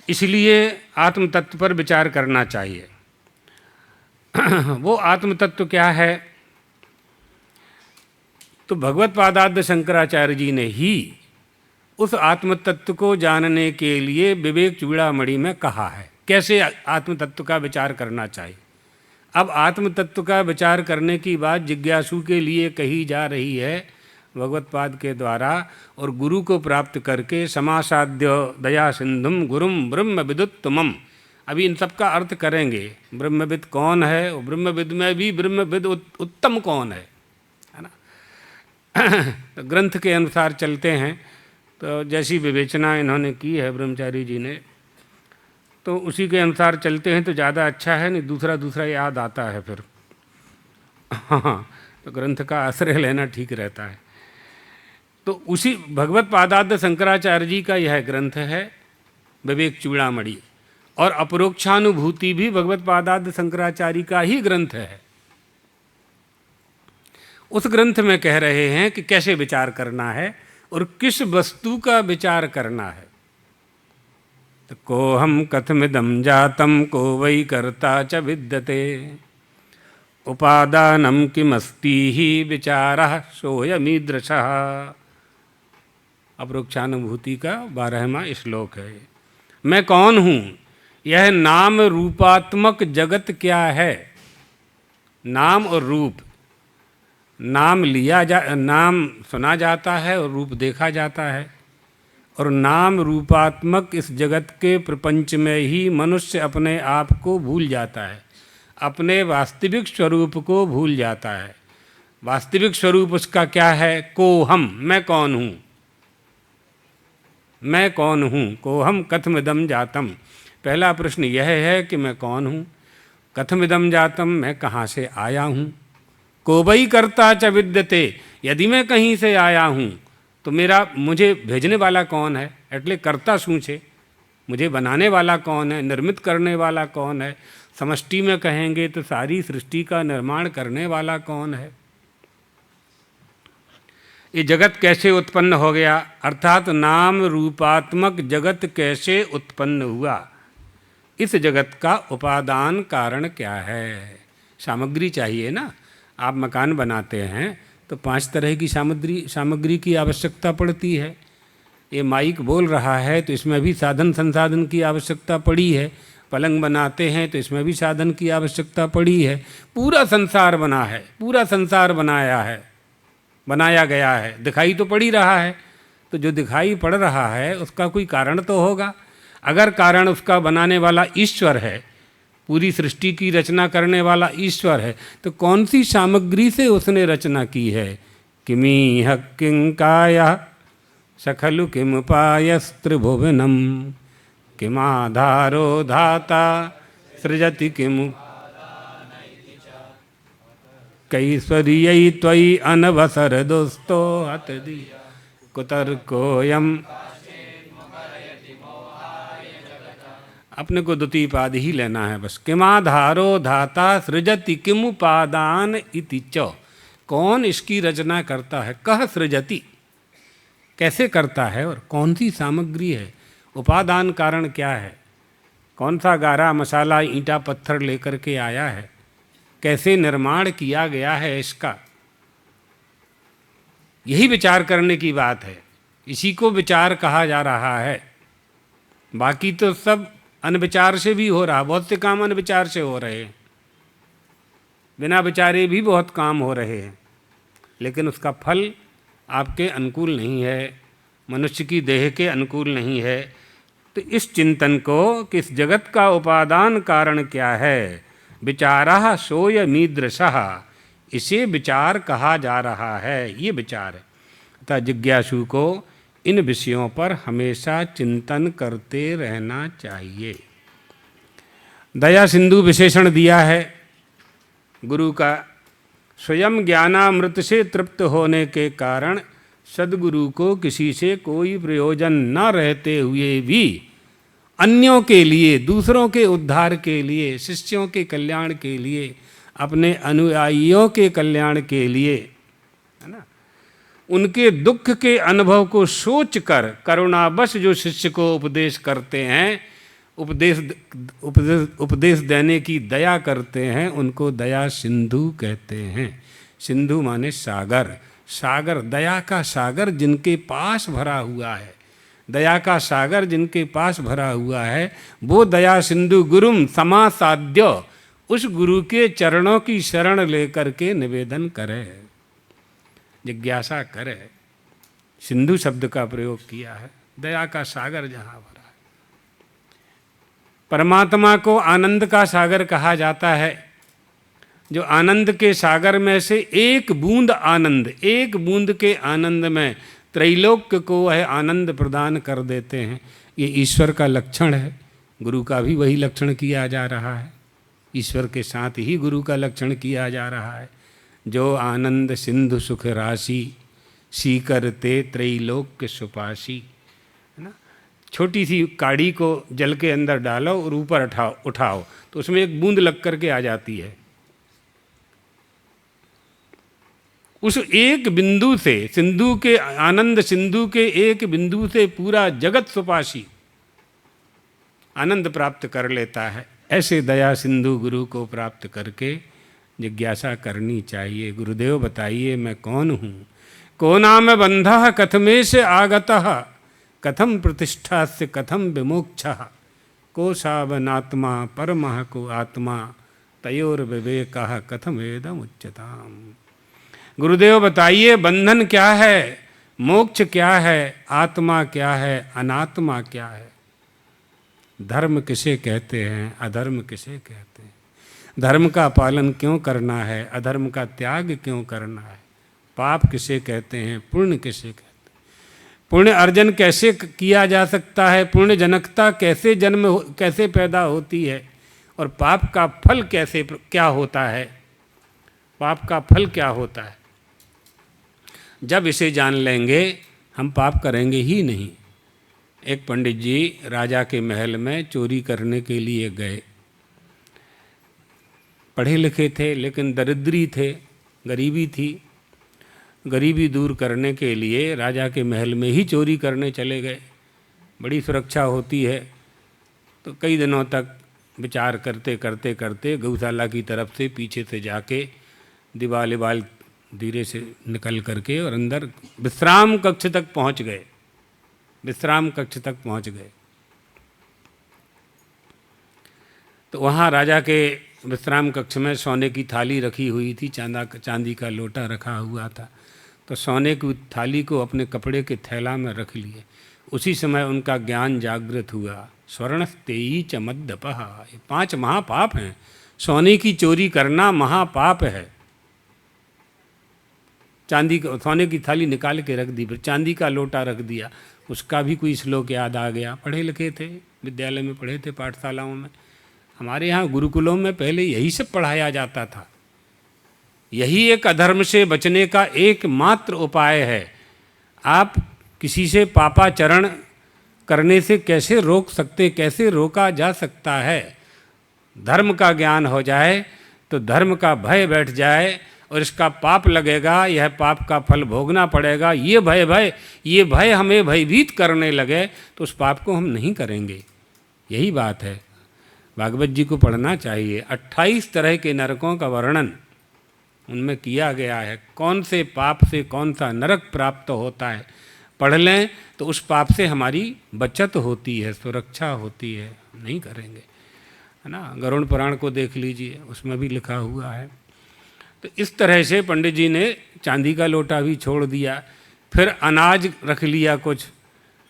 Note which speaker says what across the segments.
Speaker 1: इसलिए आत्म तत्व पर विचार करना चाहिए। वो आत्म तत्व क्या है? तो भगवत पादाद्य शंकराचार्य जी ने ही उस आत्म तत्व को जानने के लिए विवेक चूड़ामणि में कहा है कैसे आत्म तत्व का विचार करना चाहिए। अब आत्म तत्व का विचार करने की बात जिज्ञासु के लिए कही जा रही है भगवत पाद के द्वारा, और गुरु को प्राप्त करके समासाद्य दया सिंधुम गुरुम ब्रह्म विदुत्तमम। अभी इन सब का अर्थ करेंगे। ब्रह्मविद कौन है, और ब्रह्मविद में भी ब्रह्मविद उत्तम कौन है ना। तो ग्रंथ के अनुसार चलते हैं, तो जैसी विवेचना इन्होंने की है ब्रह्मचारी जी ने, तो उसी के अनुसार चलते हैं तो ज़्यादा अच्छा है, नहीं दूसरा याद आता है फिर। हाँ, तो ग्रंथ का आश्रय लेना ठीक रहता है। तो उसी भगवत पादाद्य शंकराचार्य जी का यह ग्रंथ है विवेक चूड़ामणि, और अपरोक्षानुभूति भी भगवत पादाद्य शंकराचार्य का ही ग्रंथ है। उस ग्रंथ में कह रहे हैं कि कैसे विचार करना है और किस वस्तु का विचार करना है। तो को हम कथमिदं जातम को वै कर्ता च विद्यते उपादानम किमस्ति ही विचारः सोऽयमीदृशः। अपरोक्षानुभूति का 12वां श्लोक है। मैं कौन हूँ? यह नाम रूपात्मक जगत क्या है? नाम और रूप, नाम सुना जाता है और रूप देखा जाता है, और नाम रूपात्मक इस जगत के प्रपंच में ही मनुष्य अपने आप को भूल जाता है, अपने वास्तविक स्वरूप को भूल जाता है। वास्तविक स्वरूप उसका क्या है? को हम, मैं कौन हूँ, मैं कौन हूँ। को हम कथमिदं जातम, पहला प्रश्न यह है कि मैं कौन हूँ। कथमिदं जातम, मैं कहाँ से आया हूँ। को वै कर्ता च विद्यते, यदि मैं कहीं से आया हूँ तो मुझे भेजने वाला कौन है, એટલે कर्ता શું છે, मुझे बनाने वाला कौन है, निर्मित करने वाला कौन है। समष्टि में कहेंगे तो सारी सृष्टि का निर्माण करने वाला कौन है। ये जगत कैसे उत्पन्न हो गया, अर्थात नाम रूपात्मक जगत कैसे उत्पन्न हुआ, इस जगत का उपादान कारण क्या है। सामग्री चाहिए ना, आप मकान बनाते हैं तो 5 तरह की सामग्री की आवश्यकता पड़ती है। ये माइक बोल रहा है तो इसमें भी साधन संसाधन की आवश्यकता पड़ी है। पलंग बनाते हैं तो इसमें भी साधन की आवश्यकता पड़ी है। पूरा संसार बना है, पूरा संसार बनाया गया है, दिखाई तो पड़ ही रहा है। तो जो दिखाई पड़ रहा है उसका कोई कारण तो होगा। अगर कारण उसका बनाने वाला ईश्वर है, पूरी सृष्टि की रचना करने वाला ईश्वर है, तो कौन सी सामग्री से उसने रचना की है। किमीह किंकाया सखलु किमुपायस्त्रिभुवनम किमाधारो धाता सृजति किमु कैश्वर्यै त्वयि अनवसर दोस्तो हतदि कुतर्कोयम। अपने को द्वितीय पाद ही लेना है बस। किमाधारो धाता सृजति किमुपादान इति च, कौन इसकी रचना करता है। कह सृजति, कैसे करता है और कौन सी सामग्री है। उपादान कारण क्या है, कौन सा गारा मसाला ईंटा पत्थर लेकर के आया है, कैसे निर्माण किया गया है इसका। यही विचार करने की बात है, इसी को विचार कहा जा रहा है। बाकी तो सब अनविचार से भी हो रहा, बहुत से काम अनविचार से हो रहे हैं, बिना विचारे भी बहुत काम हो रहे हैं, लेकिन उसका फल आपके अनुकूल नहीं है, मनुष्य की देह के अनुकूल नहीं है। तो इस चिंतन को कि इस जगत का उपादान कारण क्या है, विचारः सोऽयमीदृशः, इसे विचार कहा जा रहा है। ये विचार है। अतः जिज्ञासु को इन विषयों पर हमेशा चिंतन करते रहना चाहिए। दया सिंधु विशेषण दिया है गुरु का। स्वयं ज्ञानामृत से तृप्त होने के कारण सद्गुरु को किसी से कोई प्रयोजन न रहते हुए भी अन्यों के लिए, दूसरों के उद्धार के लिए, शिष्यों के कल्याण के लिए, अपने अनुयायियों के कल्याण के लिए, है ना, उनके दुख के अनुभव को सोचकर करुणावश जो शिष्य को उपदेश करते हैं, उपदेश उपदेश देने की दया करते हैं, उनको दया सिंधु कहते हैं। सिंधु माने सागर, सागर दया का सागर जिनके पास भरा हुआ है, दया का सागर जिनके पास भरा हुआ है, वो दया सिंधु गुरुम समासाद्य, उस गुरु के चरणों की शरण लेकर के निवेदन करे, जिज्ञासा करे। सिंधु शब्द का प्रयोग किया है, दया का सागर जहाँ भरा है। परमात्मा को आनंद का सागर कहा जाता है, जो आनंद के सागर में से एक बूंद आनंद, एक बूंद के आनंद में त्रैलोक्य को वह आनंद प्रदान कर देते हैं। ये ईश्वर का लक्षण है, गुरु का भी वही लक्षण किया जा रहा है, ईश्वर के साथ ही गुरु का लक्षण किया जा रहा है। जो आनंद सिंधु सुख राशि, सीकर ते त्रैलोक्य सुपासी, है ना। छोटी सी काड़ी को जल के अंदर डालो और ऊपर उठाओ तो उसमें एक बूंद लग करके आ जाती है। उस एक बिंदु से, सिंधु के आनंद सिंधु के एक बिंदु से पूरा जगत सुपासी आनंद प्राप्त कर लेता है। ऐसे दया सिंधु गुरु को प्राप्त करके जिज्ञासा करनी चाहिए। गुरुदेव बताइए मैं कौन हूँ, को नाम बंधः कथमे से आगतः, कथम प्रतिष्ठा से कथम विमोक्षः, को सावनात्मा परमः को आत्मा, तयोर विवेकः कथम वेदम उच्यताम। गुरुदेव बताइए बंधन क्या है, मोक्ष क्या है, आत्मा क्या है, अनात्मा क्या है, धर्म किसे कहते हैं, अधर्म किसे कहते हैं, धर्म का पालन क्यों करना है, अधर्म का त्याग क्यों करना है, पाप किसे कहते हैं, पुण्य किसे कहते हैं, पुण्य अर्जन कैसे किया जा सकता है, पुण्य जनकता कैसे पैदा होती है, और पाप का फल क्या होता है, पाप का फल क्या होता है। जब इसे जान लेंगे हम पाप करेंगे ही नहीं। एक पंडित जी राजा के महल में चोरी करने के लिए गए। पढ़े लिखे थे लेकिन दरिद्री थे, गरीबी थी। गरीबी दूर करने के लिए राजा के महल में ही चोरी करने चले गए। बड़ी सुरक्षा होती है। तो कई दिनों तक विचार करते करते करते गौशाला की तरफ से पीछे से जाके दीवाल धीरे से निकल करके और अंदर विश्राम कक्ष तक पहुंच गए। विश्राम कक्ष तक पहुंच गए तो वहाँ राजा के विश्राम कक्ष में सोने की थाली रखी हुई थी, चांदी का लोटा रखा हुआ था। तो सोने की थाली को अपने कपड़े के थैला में रख लिए। उसी समय उनका ज्ञान जागृत हुआ। स्वर्णस्तेयी च मद्यपः, ये 5 महापाप हैं। सोने की चोरी करना महापाप है। सोने की थाली निकाल के रख दी, फिर चांदी का लोटा रख दिया। उसका भी कोई श्लोक याद आ गया। पढ़े लिखे थे, विद्यालय में पढ़े थे, पाठशालाओं में। हमारे यहाँ गुरुकुलों में पहले यही सब पढ़ाया जाता था। यही एक अधर्म से बचने का एकमात्र उपाय है। आप किसी से पापाचरण करने से कैसे रोक सकते, कैसे रोका जा सकता है। धर्म का ज्ञान हो जाए तो धर्म का भय बैठ जाए और इसका पाप लगेगा, यह पाप का फल भोगना पड़ेगा, ये भय हमें भयभीत करने लगे तो उस पाप को हम नहीं करेंगे। यही बात है। भागवत जी को पढ़ना चाहिए। 28 तरह के नरकों का वर्णन उनमें किया गया है। कौन से पाप से कौन सा नरक प्राप्त होता है, पढ़ लें तो उस पाप से हमारी बचत होती है, सुरक्षा होती है। नहीं करेंगे, है ना। गरुड़ पुराण को देख लीजिए, उसमें भी लिखा हुआ है। तो इस तरह से पंडित जी ने चांदी का लोटा भी छोड़ दिया। फिर अनाज रख लिया, कुछ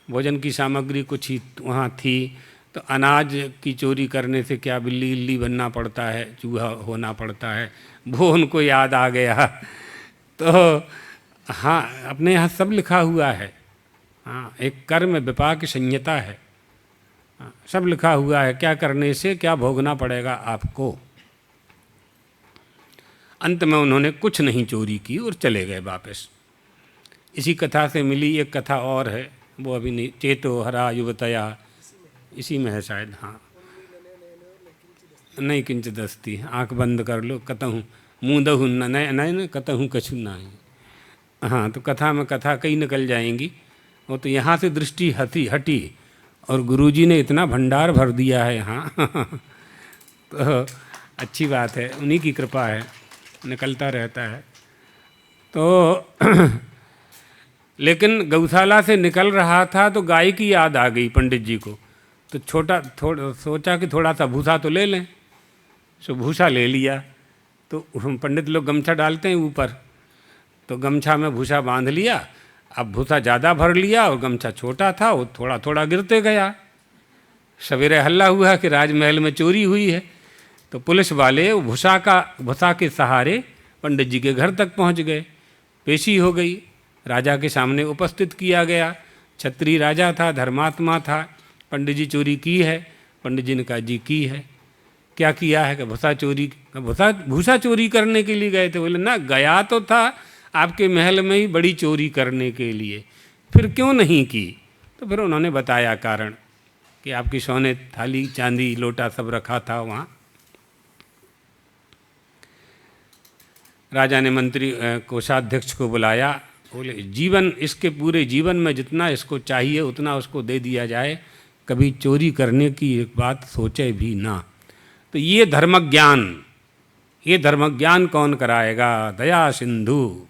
Speaker 1: भोजन की सामग्री कुछ ही वहाँ थी। तो अनाज की चोरी करने से क्या बिल्ली इल्ली बनना पड़ता है, चूहा होना पड़ता है, वो उनको याद आ गया। तो हाँ, अपने यहाँ सब लिखा हुआ है। हाँ, एक कर्म विपाक संहिता है। हाँ, सब लिखा हुआ है, क्या करने से क्या भोगना पड़ेगा आपको। अंत में उन्होंने कुछ नहीं चोरी की और चले गए वापस। इसी कथा से मिली एक कथा और है, वो अभी नहीं। चेतो हरा युवतया, इसी में है शायद। हाँ, नहीं किंचित अस्ति, आँख बंद कर लो, कतहूँ मूंदहु न कतहूँ कछु नहीं। हाँ, तो कथा में कथा कई निकल जाएंगी। वो तो यहाँ से दृष्टि हटी और गुरुजी ने इतना भंडार भर दिया है यहाँ तो अच्छी बात है, उन्हीं की कृपा है, निकलता रहता है। तो लेकिन गौशाला से निकल रहा था तो गाय की याद आ गई पंडित जी को। तो सोचा कि थोड़ा सा भूसा तो ले लें। सो भूसा ले लिया। तो पंडित लोग गमछा डालते हैं ऊपर, तो गमछा में भूसा बांध लिया। अब भूसा ज़्यादा भर लिया और गमछा छोटा था, वो थोड़ा थोड़ा गिरते गया। सवेरे हल्ला हुआ कि राजमहल में चोरी हुई है। तो पुलिस वाले भूसा के सहारे पंडित जी के घर तक पहुंच गए। पेशी हो गई, राजा के सामने उपस्थित किया गया। क्षत्रिय राजा था, धर्मात्मा था। पंडित जी चोरी की है? पंडित जी ने कहा जी की है। क्या किया है? कि भूसा चोरी करने के लिए गए थे। बोले ना, गया तो था आपके महल में ही बड़ी चोरी करने के लिए, फिर क्यों नहीं की? तो फिर उन्होंने बताया कारण कि आपकी सोने थाली चांदी लोटा सब रखा था वहाँ। राजा ने मंत्री कोषाध्यक्ष को बुलाया। बोले इसके पूरे जीवन में जितना इसको चाहिए उतना उसको दे दिया जाए, कभी चोरी करने की एक बात सोचे भी ना। तो ये धर्मज्ञान कौन कराएगा? दया सिंधु,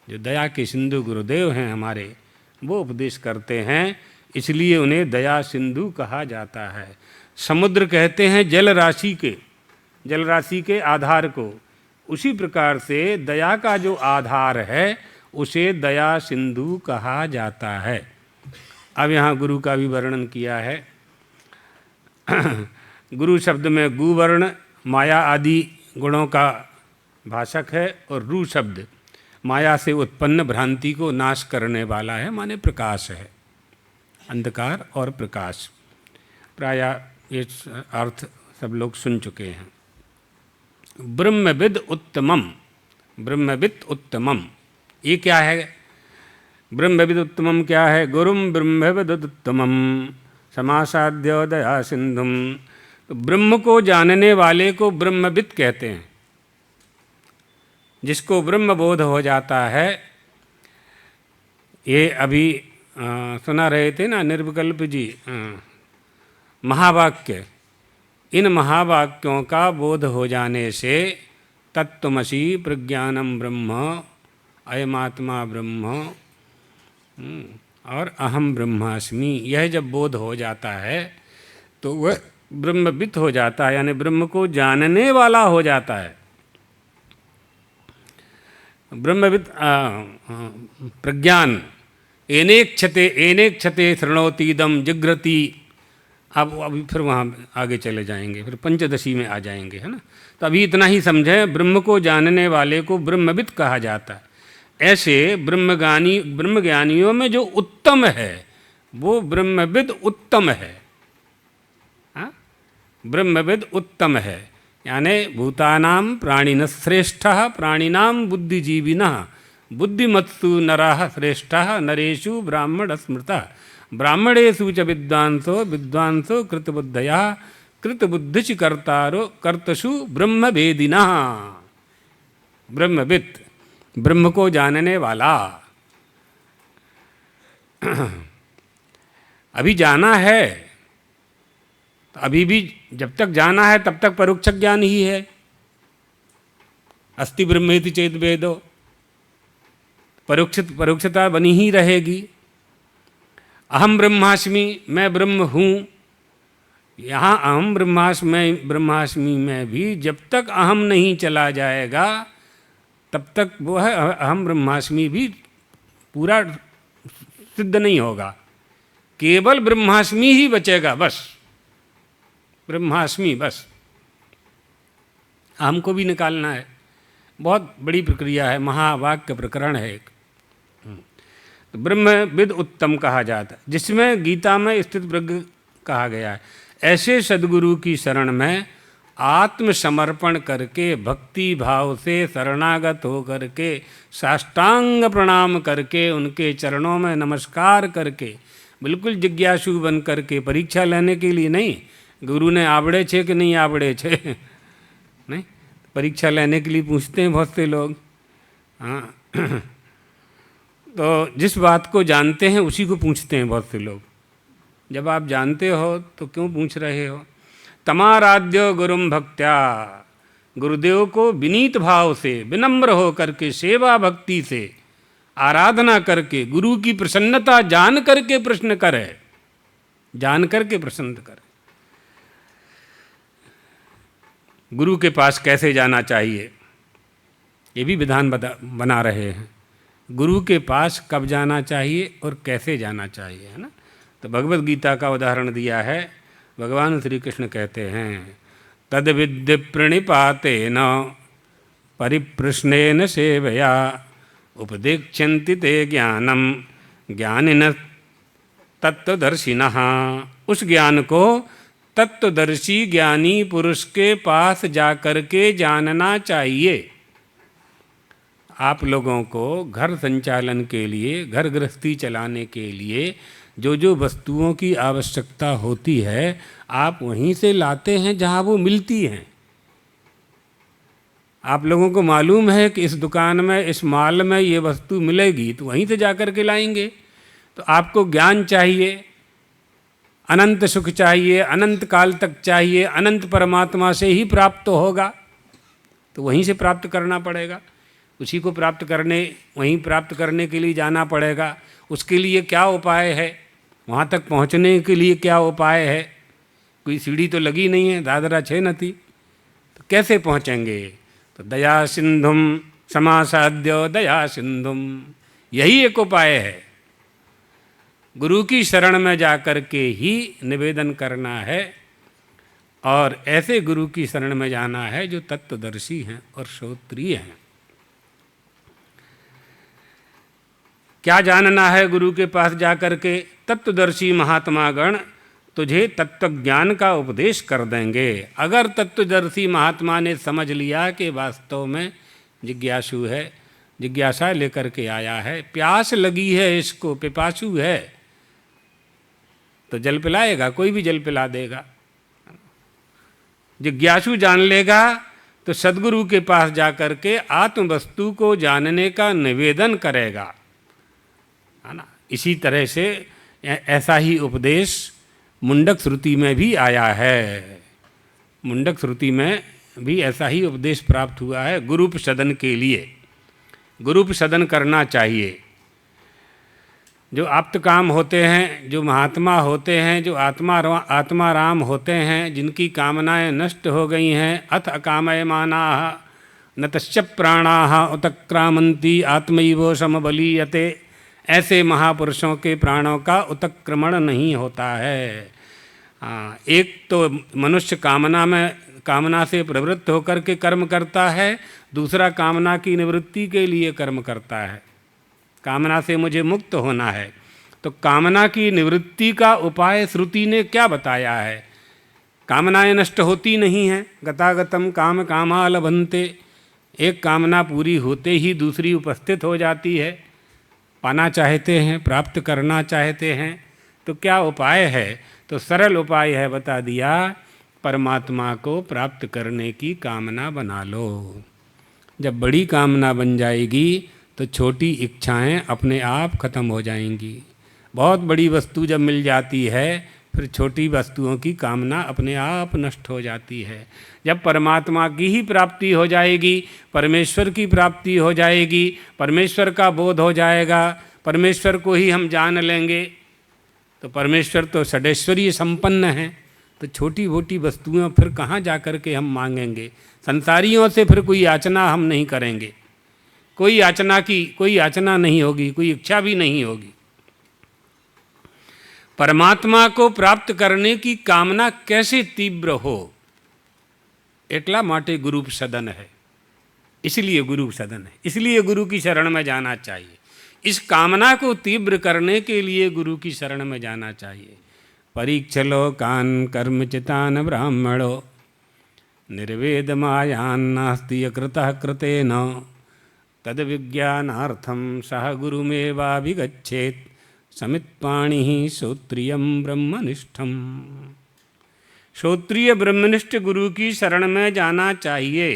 Speaker 1: जो दया के सिंधु गुरुदेव हैं हमारे, वो उपदेश करते हैं, इसलिए उन्हें दया सिंधु कहा जाता है। समुद्र कहते हैं जल राशि के आधार को, उसी प्रकार से दया का जो आधार है उसे दया सिंधु कहा जाता है। अब यहाँ गुरु का भी वर्णन किया है। गुरु शब्द में गु वर्ण माया आदि गुणों का भाषक है, और रू शब्द माया से उत्पन्न भ्रांति को नाश करने वाला है, माने प्रकाश है, अंधकार और प्रकाश। प्रायः ये अर्थ सब लोग सुन चुके हैं। ब्रह्मविद उत्तमम, ये क्या है? ब्रह्मविद उत्तमम क्या है? गुरुम ब्रह्मविद उत्तमम समासाद्य दया सिंधुम। तो ब्रह्म को जानने वाले को ब्रह्मविद कहते हैं। जिसको ब्रह्म बोध हो जाता है, ये अभी सुना रहे थे ना निर्विकल्प जी महावाक्य, इन महावाक्यों का बोध हो जाने से तत्त्वमसि प्रज्ञानम ब्रह्म, अयमात्मा ब्रह्म और अहम ब्रह्मास्मि, यह जब बोध हो जाता है तो वह ब्रह्मविद हो जाता है, यानी ब्रह्म को जानने वाला हो जाता है। ब्रह्मविद प्रज्ञान एनेक क्षते शृणोतीदम जिघ्रति। अब अभी फिर वहाँ आगे चले जाएंगे, फिर पंचदशी में आ जाएंगे, है ना। तो अभी इतना ही समझें, ब्रह्म को जानने वाले को ब्रह्मविद कहा जाता है। ऐसे ब्रह्मज्ञानियों में जो उत्तम है वो ब्रह्मविद उत्तम है। हाँ, ब्रह्मविद उत्तम है, यानी भूतानां प्राणिनश्रेष्ठः प्राणिनां बुद्धिजीविनः बुद्धिमत्सु नरः श्रेष्ठः नरेषु ब्राह्मण स्मृतः ब्राह्मणेषु च विद्वांसो कृतबुद्धयः कृतबुद्धिच कर्तसु ब्रह्मवेदिनः। ब्रह्मविद, ब्रह्म को जानने वाला। अभी जाना है, अभी भी जब तक जाना है तब तक परोक्ष ज्ञान ही है। अस्ति ब्रह्मेति चेत वेदो, परोक्षता बनी ही रहेगी। अहम ब्रह्मास्मि, मैं ब्रह्म हूँ, यहाँ अहम ब्रह्मास्मि में भी जब तक अहम नहीं चला जाएगा तब तक वो है अहम ब्रह्मास्मि भी पूरा सिद्ध नहीं होगा। केवल ब्रह्मास्मि ही बचेगा, बस ब्रह्मास्मि, बस। अहम को भी निकालना है, बहुत बड़ी प्रक्रिया है, महावाक्य प्रकरण है एक। तो ब्रह्मविद उत्तम कहा जाता है, जिसमें गीता में स्थित प्रज्ञ कहा गया है। ऐसे सद्गुरु की शरण में आत्मसमर्पण करके, भक्ति भाव से शरणागत हो करके, साष्टांग प्रणाम करके, उनके चरणों में नमस्कार करके, बिल्कुल जिज्ञासु बन करके, परीक्षा लेने के लिए नहीं, गुरु ने आवड़े छे कि नहीं आवड़े छे नहीं, परीक्षा लेने के लिए पूछते हैं बहुत से लोग। हाँ तो जिस बात को जानते हैं उसी को पूछते हैं बहुत से लोग। जब आप जानते हो तो क्यों पूछ रहे हो? तमाराध्य गुरुम भक्त्या, गुरुदेव को विनीत भाव से, विनम्र हो करके, सेवा भक्ति से आराधना करके, गुरु की प्रसन्नता जान करके प्रश्न करे, जान करके प्रश्न करे। गुरु के पास कैसे जाना चाहिए ये भी विधान बना रहे हैं। गुरु के पास कब जाना चाहिए और कैसे जाना चाहिए, है ना। तो भगवत गीता का उदाहरण दिया है। भगवान श्री कृष्ण कहते हैं, तद विद्य प्रणिपातेन परिप्रश्नेन सेवया उपदेक्ष्यन्ति ते ज्ञानम ज्ञानिनः तत्वदर्शिनः। उस ज्ञान को तत्वदर्शी ज्ञानी पुरुष के पास जाकर के जानना चाहिए। आप लोगों को घर संचालन के लिए, घर गृहस्थी चलाने के लिए जो जो वस्तुओं की आवश्यकता होती है, आप वहीं से लाते हैं जहाँ वो मिलती हैं। आप लोगों को मालूम है कि इस दुकान में, इस मॉल में ये वस्तु मिलेगी, तो वहीं से जाकर के लाएंगे। तो आपको ज्ञान चाहिए, अनंत सुख चाहिए, अनंत काल तक चाहिए, अनंत परमात्मा से ही प्राप्त होगा, तो वहीं से प्राप्त करना पड़ेगा। उसी को प्राप्त करने, वहीं प्राप्त करने के लिए जाना पड़ेगा। उसके लिए क्या उपाय है, वहाँ तक पहुँचने के लिए क्या उपाय है? कोई सीढ़ी तो लगी नहीं है, दादरा छे नथी, तो कैसे पहुँचेंगे? तो दया सिंधुम समासाद्य दया सिंधुम, यही एक उपाय है। गुरु की शरण में जाकर के ही निवेदन करना है, और ऐसे गुरु की शरण में जाना है जो तत्वदर्शी हैं और श्रोत्रिय हैं। क्या जानना है गुरु के पास जाकर के? तत्वदर्शी महात्मा गण तुझे तत्व ज्ञान का उपदेश कर देंगे। अगर तत्वदर्शी महात्मा ने समझ लिया कि वास्तव में जिज्ञासु है, जिज्ञासा लेकर के आया है, प्यास लगी है, इसको पिपासु है, तो जल पिलाएगा, कोई भी जल पिला देगा। जिज्ञासु जान लेगा तो सद्गुरु के पास जाकर के आत्म वस्तु को जानने का निवेदन करेगा, है ना। इसी तरह से ऐसा ही उपदेश मुंडक श्रुति में भी आया है। मुंडक श्रुति में भी ऐसा ही उपदेश प्राप्त हुआ है। गुरुप सदन के लिए गुरुप सदन करना चाहिए। जो आप्तकाम होते हैं, जो महात्मा होते हैं, जो आत्मा राम होते हैं, जिनकी कामनाएं नष्ट हो गई हैं, अथ अकामयमानाः न तस्य प्राणाः उतक्रामन्ति आत्मैव समबलीयते, ऐसे महापुरुषों के प्राणों का उत्क्रमण नहीं होता है। एक तो मनुष्य कामना से प्रवृत्त होकर के कर्म करता है, दूसरा कामना की निवृत्ति के लिए कर्म करता है। कामना से मुझे मुक्त होना है, तो कामना की निवृत्ति का उपाय श्रुति ने क्या बताया है? कामनाएं नष्ट होती नहीं हैं। गतागतम काम कामा लभन्ते, एक कामना पूरी होते ही दूसरी उपस्थित हो जाती है। पाना चाहते हैं, प्राप्त करना चाहते हैं, तो क्या उपाय है? तो सरल उपाय है, बता दिया, परमात्मा को प्राप्त करने की कामना बना लो। जब बड़ी कामना बन जाएगी तो छोटी इच्छाएं अपने आप खत्म हो जाएंगी। बहुत बड़ी वस्तु जब मिल जाती है, फिर छोटी वस्तुओं की कामना अपने आप नष्ट हो जाती है। जब परमात्मा की ही प्राप्ति हो जाएगी, परमेश्वर की प्राप्ति हो जाएगी, परमेश्वर का बोध हो जाएगा, परमेश्वर को ही हम जान लेंगे, तो परमेश्वर तो षडेश्वरीय संपन्न है, तो छोटी मोटी वस्तुएं फिर कहाँ जा कर के हम मांगेंगे? संसारियों से फिर कोई याचना हम नहीं करेंगे, कोई याचना नहीं होगी, कोई इच्छा भी नहीं होगी। परमात्मा को प्राप्त करने की कामना कैसे तीव्र हो? एकला माटे गुरुप सदन है, इसलिए गुरु सदन है, इसलिए गुरु की शरण में जाना चाहिए। इस कामना को तीव्र करने के लिए गुरु की शरण में जाना चाहिए। परीक्षलो कान कर्मचितान ब्राह्मणो निर्वेद मायान नास्ति कृतः कृतेन तद विज्ञानार्थम सह गुरुमेवाभिगच्छेत् समित्पाणिः श्रोत्रियं ब्रह्मनिष्ठम। श्रोत्रिय ब्रह्मनिष्ठ गुरु की शरण में जाना चाहिए।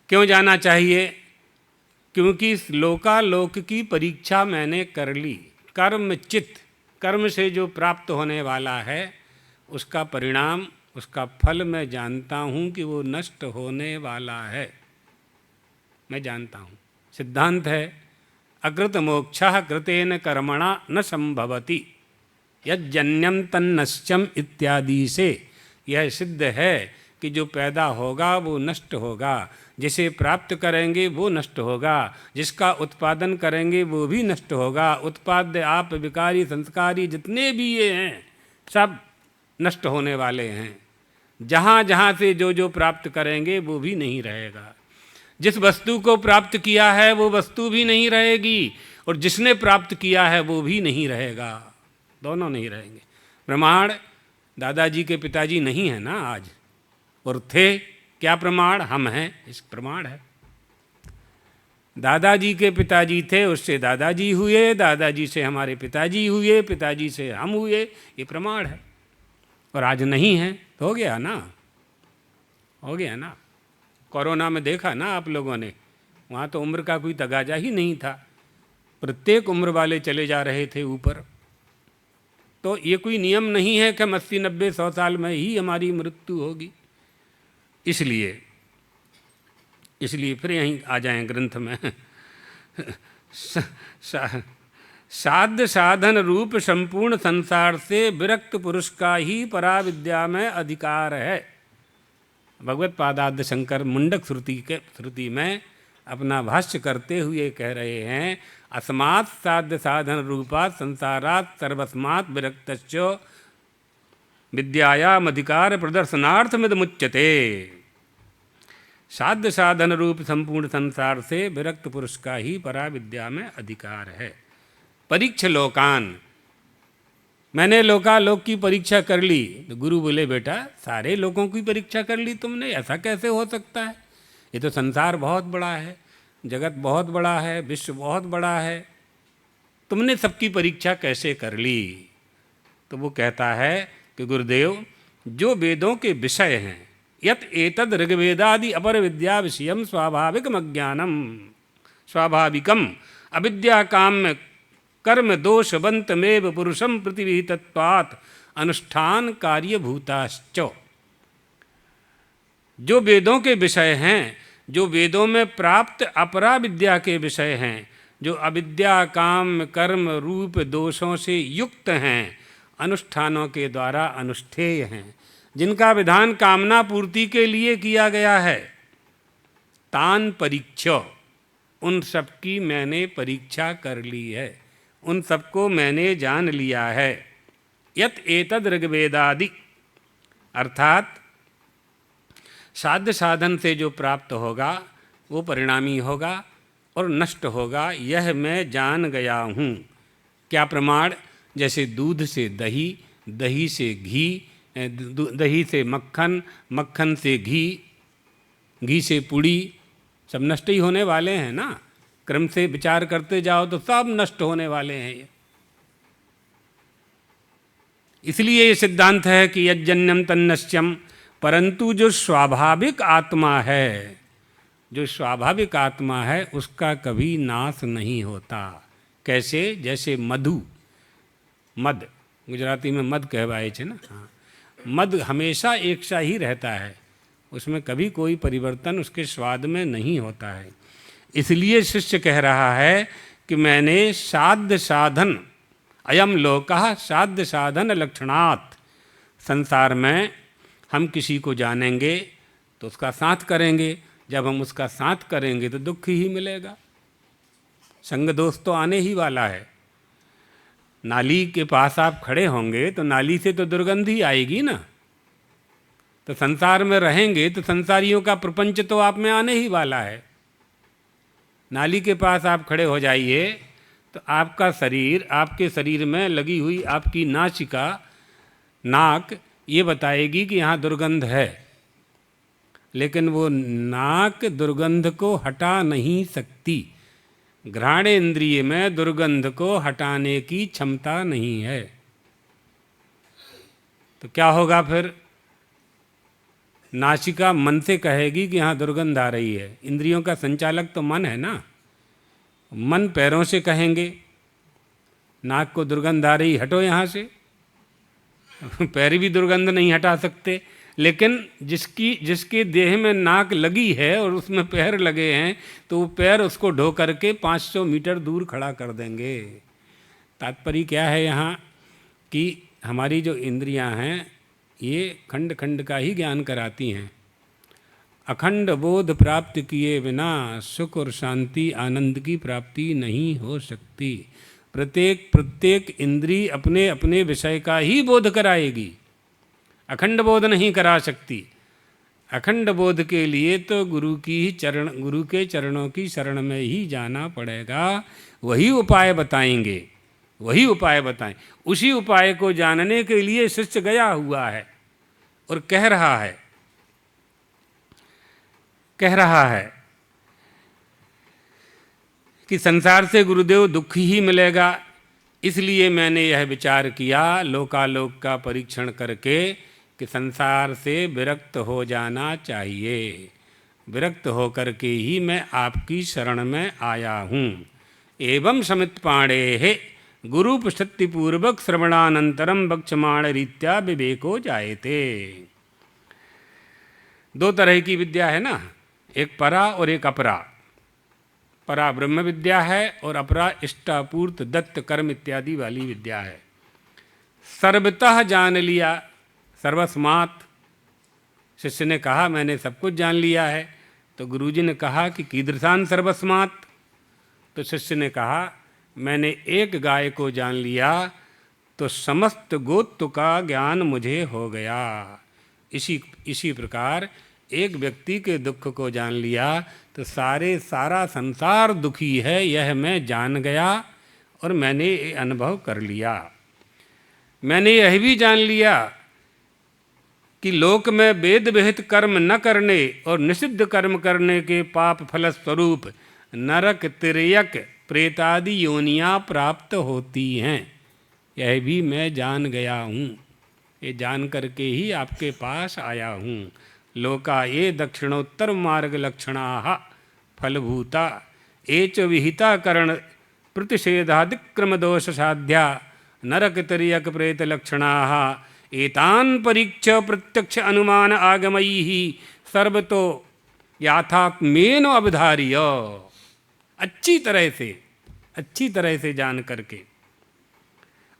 Speaker 1: क्यों जाना चाहिए? क्योंकि लोकालोक की परीक्षा मैंने कर ली। कर्म चित्त, कर्म से जो प्राप्त होने वाला है उसका परिणाम, उसका फल मैं जानता हूँ कि वो नष्ट होने वाला है, मैं जानता हूँ। सिद्धांत है अकृत मोक्षः कृतेन कर्मणा न संभवति, यज्जन्यम तन्नश्यम इत्यादि से यह सिद्ध है कि जो पैदा होगा वो नष्ट होगा, जिसे प्राप्त करेंगे वो नष्ट होगा, जिसका उत्पादन करेंगे वो भी नष्ट होगा। उत्पाद्य आप विकारी संस्कारी जितने भी ये हैं सब नष्ट होने वाले हैं। जहाँ जहाँ से जो जो प्राप्त करेंगे वो भी नहीं रहेगा। जिस वस्तु को प्राप्त किया है वो वस्तु भी नहीं रहेगी, और जिसने प्राप्त किया है वो भी नहीं रहेगा, दोनों नहीं रहेंगे। प्रमाण दादाजी के पिताजी नहीं है ना आज, और थे क्या प्रमाण? हम हैं, इस प्रमाण है। दादाजी के पिताजी थे, उससे दादाजी हुए, दादाजी से हमारे पिताजी हुए, पिताजी से हम हुए, ये प्रमाण है। और आज नहीं है तो हो गया ना, हो गया ना। कोरोना में देखा ना आप लोगों ने, वहाँ तो उम्र का कोई तगाजा ही नहीं था, प्रत्येक उम्र वाले चले जा रहे थे ऊपर। तो ये कोई नियम नहीं है कि हम 80, 90, 100 साल में ही हमारी मृत्यु होगी। इसलिए फिर यहीं आ जाएं ग्रंथ में। साध्य साधन रूप संपूर्ण संसार से विरक्त पुरुष का ही पराविद्या में अधिकार है। भगवत पादाद्य शंकर मुंडक श्रुति में अपना भाष्य करते हुए कह रहे हैं, अस्मात् साध्य साधन रूपात् संसारात् सर्वस्मात् विरक्तश्च विद्यायाम अधिकार प्रदर्शनार्थमिदमुच्यते। साध्य साधन रूप संपूर्ण संसार से विरक्त पुरुष का ही पराविद्या में अधिकार है। परीक्ष लोकान, मैंने लोकालोक की परीक्षा कर ली। तो गुरु बोले बेटा सारे लोगों की परीक्षा कर ली तुमने, ऐसा कैसे हो सकता है? ये तो संसार बहुत बड़ा है, जगत बहुत बड़ा है, विश्व बहुत बड़ा है, तुमने सबकी परीक्षा कैसे कर ली? तो वो कहता है कि गुरुदेव जो वेदों के विषय हैं, यत एतद ऋग्वेदादि अपर विद्या विषयम स्वाभाविकम अज्ञानम, स्वाभाविकम अविद्या काम्य कर्म दोषवंतमेव पुरुषम प्रतिविहितत्वात् अनुष्ठान कार्यभूताश्च। जो वेदों के विषय हैं, जो वेदों में प्राप्त अपरा विद्या के विषय हैं, जो अविद्या काम कर्म रूप दोषों से युक्त हैं, अनुष्ठानों के द्वारा अनुष्ठेय हैं, जिनका विधान कामना पूर्ति के लिए किया गया है, तान परीक्ष, उन सब की मैंने परीक्षा कर ली है, उन सबको मैंने जान लिया है। यत एतद ऋग्वेदादि, अर्थात साध्य साधन से जो प्राप्त होगा वो परिणामी होगा और नष्ट होगा, यह मैं जान गया हूँ। क्या प्रमाण? जैसे दूध से दही, दही से घी, दही से मक्खन, मक्खन से घी, घी से पुड़ी, सब नष्ट ही होने वाले हैं ना। क्रम से विचार करते जाओ तो सब नष्ट होने वाले हैं ये। इसलिए ये सिद्धांत है कि यज्जन्यम तन्नश्यम, परंतु जो स्वाभाविक आत्मा है, जो स्वाभाविक आत्मा है उसका कभी नाश नहीं होता। कैसे? जैसे मधु, मद, गुजराती में मद कहवाए छे ना, हाँ, मद हमेशा एक सा ही रहता है, उसमें कभी कोई परिवर्तन उसके स्वाद में नहीं होता है। इसलिए शिष्य कह रहा है कि मैंने साध्य साधन, अयम लोकः साध्य साधन लक्षणात्, संसार में हम किसी को जानेंगे तो उसका साथ करेंगे, जब हम उसका साथ करेंगे तो दुख ही मिलेगा। संग दोस्त तो आने ही वाला है। नाली के पास आप खड़े होंगे तो नाली से तो दुर्गंध ही आएगी ना। तो संसार में रहेंगे तो संसारियों का प्रपंच तो आप में आने ही वाला है। नाली के पास आप खड़े हो जाइए तो आपका शरीर, आपके शरीर में लगी हुई आपकी नासिका, नाक ये बताएगी कि यहाँ दुर्गंध है, लेकिन वो नाक दुर्गंध को हटा नहीं सकती। घ्राण इंद्रिय में दुर्गंध को हटाने की क्षमता नहीं है। तो क्या होगा फिर? नासिका मन से कहेगी कि यहाँ दुर्गंध आ रही है। इंद्रियों का संचालक तो मन है ना। मन पैरों से कहेंगे, नाक को दुर्गंध आ रही, हटो यहाँ से। पैर भी दुर्गंध नहीं हटा सकते, लेकिन जिसके देह में नाक लगी है और उसमें पैर लगे हैं, तो वो पैर उसको ढो करके 500 मीटर दूर खड़ा कर देंगे। तात्पर्य क्या है यहाँ कि हमारी जो इंद्रियां हैं ये खंड खंड का ही ज्ञान कराती हैं। अखंड बोध प्राप्त किए बिना सुख और शांति आनंद की प्राप्ति नहीं हो सकती। प्रत्येक इंद्री अपने अपने विषय का ही बोध कराएगी, अखंड बोध नहीं करा सकती। अखंड बोध के लिए तो गुरु के चरणों की शरण में ही जाना पड़ेगा। वही उपाय बताएंगे, वही उपाय बताएं। उसी उपाय को जानने के लिए शिष्य गया हुआ है और कह रहा है कि संसार से गुरुदेव दुख ही मिलेगा, इसलिए मैंने यह विचार किया लोकालोक का परीक्षण करके कि संसार से विरक्त हो जाना चाहिए। विरक्त होकर के ही मैं आपकी शरण में आया हूँ। एवं समित पाणे गुरुपशक्तिपूर्वक श्रवणानंतरम बक्षमाण रीत्या विवेको जायते। दो तरह की विद्या है ना, एक परा और एक अपरा। परा ब्रह्म विद्या है और अपरा इष्टापूर्त दत्त कर्म इत्यादि वाली विद्या है। सर्वतः जान लिया, सर्वस्मात्। शिष्य ने कहा मैंने सब कुछ जान लिया है। तो गुरुजी ने कहा कि कीदृशान सर्वस्मात्। तो शिष्य ने कहा मैंने एक गाय को जान लिया तो समस्त गोत्र का ज्ञान मुझे हो गया। इसी प्रकार एक व्यक्ति के दुख को जान लिया तो सारा संसार दुखी है, यह मैं जान गया और मैंने ये अनुभव कर लिया। मैंने यह भी जान लिया कि लोक में वेद विहित कर्म न करने और निषिद्ध कर्म करने के पाप फल स्वरूप नरक, तिर्यक, प्रेतादि योनियाँ प्राप्त होती हैं। यह भी मैं जान गया हूँ। ये जान करके ही आपके पास आया हूँ। लोका ये दक्षिणोत्तर मार्ग लक्षणा फलभूता एच विहिता करण प्रतिषेधादिक्रम दोष साध्या नरक तिर्यक प्रेत लक्षणा एतान परीक्ष प्रत्यक्ष अनुमान आगमैः सर्वतो याथात्मेन अवधार्य। अच्छी तरह से जान करके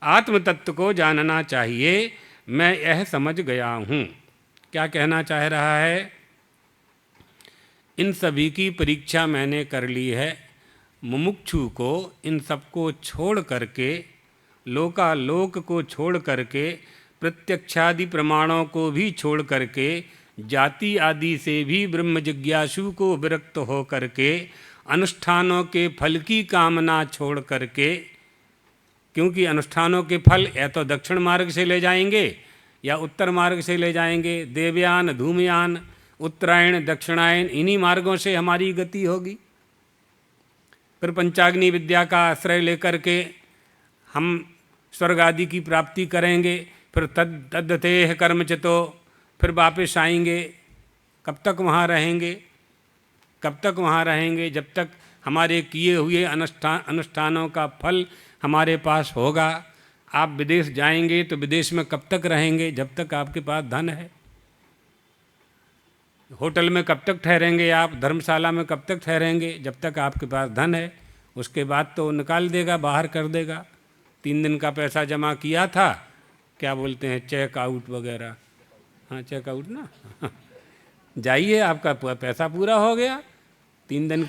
Speaker 1: आत्म तत्व को जानना चाहिए। मैं यह समझ गया हूँ। क्या कहना चाह रहा है? इन सभी की परीक्षा मैंने कर ली है। मुमुक्षु को इन सबको छोड़ करके, लोकालोक को छोड़ करके, प्रत्यक्षादि प्रमाणों को भी छोड़ करके, जाति आदि से भी ब्रह्म जिज्ञासु को विरक्त हो करके, अनुष्ठानों के फल की कामना छोड़ करके, क्योंकि अनुष्ठानों के फल या तो दक्षिण मार्ग से ले जाएंगे या उत्तर मार्ग से ले जाएंगे। देवयान, धूमयान, उत्तरायण, दक्षिणायन, इन्हीं मार्गों से हमारी गति होगी। फिर पंचाग्नि विद्या का आश्रय लेकर के हम स्वर्ग आदि की प्राप्ति करेंगे। फिर तद्दतेह कर्मचितो, फिर वापस आएंगे। कब तक वहाँ रहेंगे? कब तक वहाँ रहेंगे? जब तक हमारे किए हुए अनुष्ठानों का फल हमारे पास होगा। आप विदेश जाएंगे तो विदेश में कब तक रहेंगे? जब तक आपके पास धन है। होटल में कब तक ठहरेंगे आप? धर्मशाला में कब तक ठहरेंगे? जब तक आपके पास धन है। उसके बाद तो निकाल देगा, बाहर कर देगा। 3 दिन का पैसा जमा किया था, क्या बोलते हैं, चेक आउट वगैरह। हाँ, चेक आउट ना। जाइए, आपका पैसा पूरा हो गया। 3 दिन